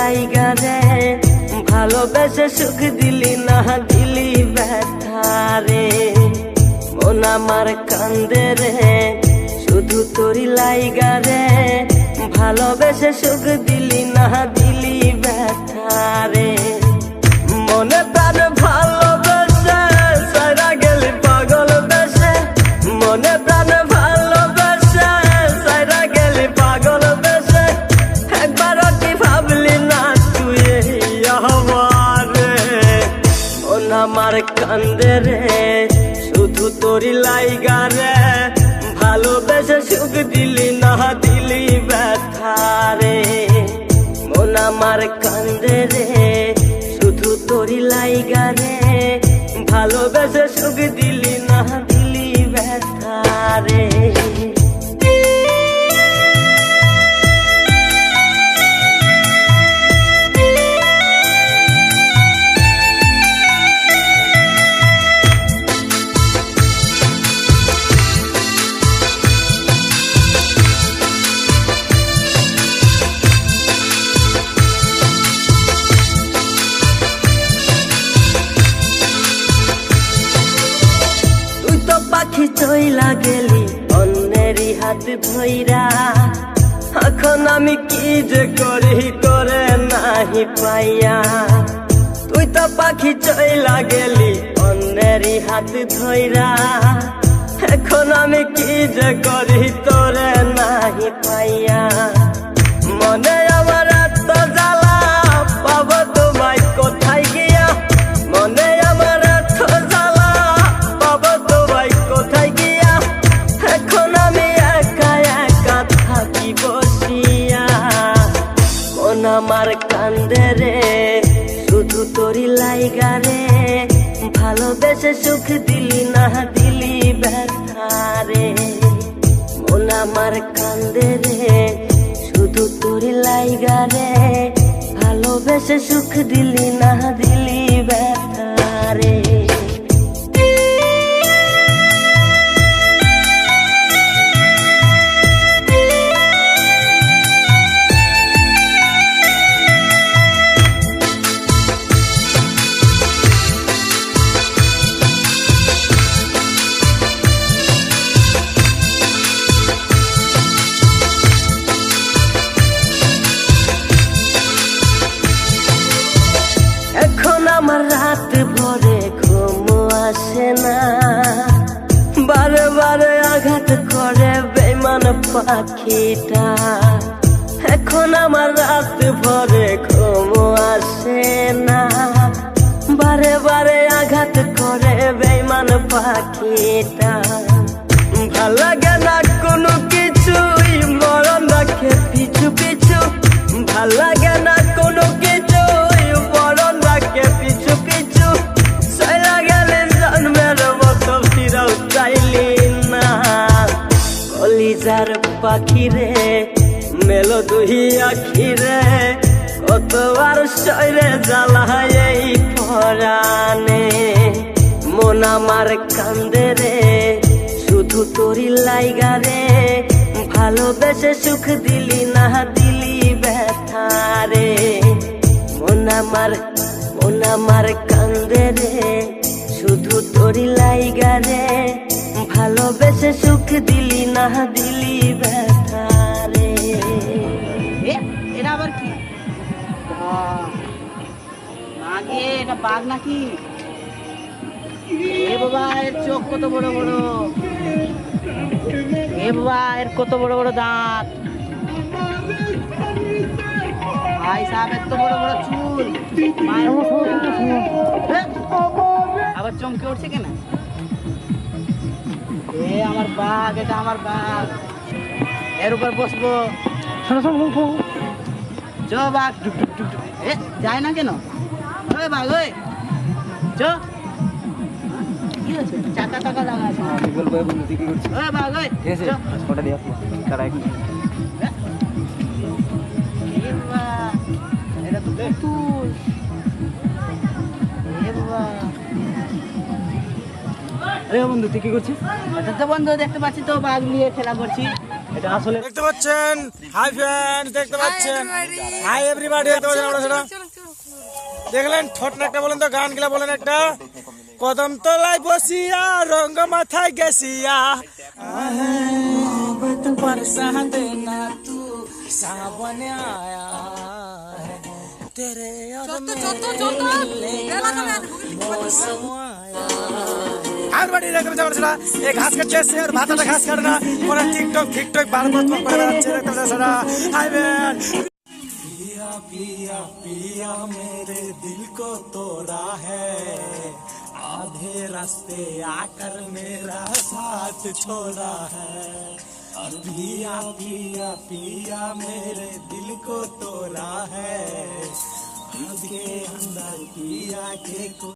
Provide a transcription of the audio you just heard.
লাইগা রে ভালোবেসে সুখ দিলি না দিলি ব্যথা রে মন আমার কান্দে রে শুধু তোরি লাইগা রে ভালোবেসে সুখ দিলি না দিলি ব্যথা রে মনে প্রাণ ভালোবেসে সারা গেলি পাগল বেসে মনে প্রাণ ভালোবেসে সারা গেলি পাগল বেসে একবারও কি ভাবলি না তুই আমারে মন আমার কান্দে রে শুধু তোরি লাইগা রে ভালোবেসে সুখ দিলি না দিলি ব্যথা রে মন আমার কান্দে রে শুধু তোরি লাইগা রে ভালোবেসে সুখ দিলি না দিলি ব্যথা রে পাখি চইলা গেলি অন্যেরই হাত ধইরা এখন আমি কি যে করি করে নাহি পাইয়া তুই তো পাখি চইলা গেলি অন্যেরই হাত ধইরা এখন আমি কি যে করি তোরে নাহি পাইয়া মনে আমার এত জ্বালা পাবো তোমায় কোথায় গিয়া মনে আমার এত জ্বালা পাবো তোমায় কোথায় গিয়া এখন আমি একা একা থাকি বসিয়া মন আমার কান্দে রে শুধু তোরি লাইগা রে ভালোবেসে সুখ দিলি না দিলি ব্যথা রে মন আমার কান্দে রে শুধু তোরি লাইগা রে ভালোবেসে সুখ দিলি না দিলি ব্যথা রে আমার রাত ভরে ঘুম আসে না বারে বারে আঘাত করে বেঈমান পাখিটা এখন আমার রাত ভরে ঘুম আসে না বারে বারে আঘাত করে বেঈমান পাখিটা ভাল লাগে না কোনো কিছুই মরণ রাখে পিছু পিছু ভাল লাগে না কোনো কিছুই মরণ রাখে পিছু পিছু চলা গেলে জন্মের মতো ফিরাও চাইলি না কলিজার পাখি রে মেলো দুই আখি রে কতবার শরীরে জ্বালায় এই পরাণে মন আমার কান্দে রে শুধু তোরি লাইগা রে ভালোবেসে সুখ দিলি না দিলি ব্যথা রে মন আমার কান্দে রে শুধু তোরি লাইগা রে ভালোবেসে সুখ দিলি না দিলি ব্যথা রে এটা আবার কি আগে এটা বাঘ নাকি এ বাবা এর চোখ কত বড় বড় এ বাবা এর কত বড় বড় দাঁত ভাই সাহেব এত বড় বড় চুল আবার চমকে উঠছে কেন এ আমার বাঘ এটা আমার বাঘ এর উপর বসবো চ বাঘ এ যায় না কেন ওই বাঘ ওই চ কি হচ্ছে চাকা টাকা লাগা আছে বলবো বন্ধু তুই কি করছিস ওই বাঘ ওই চ ফটো দিয়ে আসবো তারা এক এ বাবা এটা তো তুই এ বাবা আরে বন্ধু তুই কি করছিস? এটা তো বন্ধু দেখতে পাচ্ছি তো বাঘ নিয়ে খেলা করছি। এটা আসলে দেখতে পাচ্ছেন, হাই ফ্রেন্ডস দেখতে পাচ্ছেন, হাই এভরিবডি দেখতে পাচ্ছেন। আমরা সেটা দেখলেন, ঠোঁট একটা বলেন তো, গান গুলা বলেন একটা। কদম তলায় বসিয়া রঙ্গ মাথায় গেছিয়া বরসাতে না তু সাবনে আয়া है तेरे और मौसम आया। আর বাড়ি দেখতে যাওয়ার সেটা এই ঘাস কাটছে এসে আর ভাতাটা ঘাস কাটে না, ওরা টিকটক ফিকটক বারবার করে বেড়াচ্ছে দেখতে পাচ্ছেন সেটা। হাই বেন पिया पिया पिया मेरे दिल को तोड़ा है, आधे रास्ते आकर मेरा साथ छोड़ा है। पिया पिया पिया मेरे दिल को तोड़ा है, के अंदर पिया के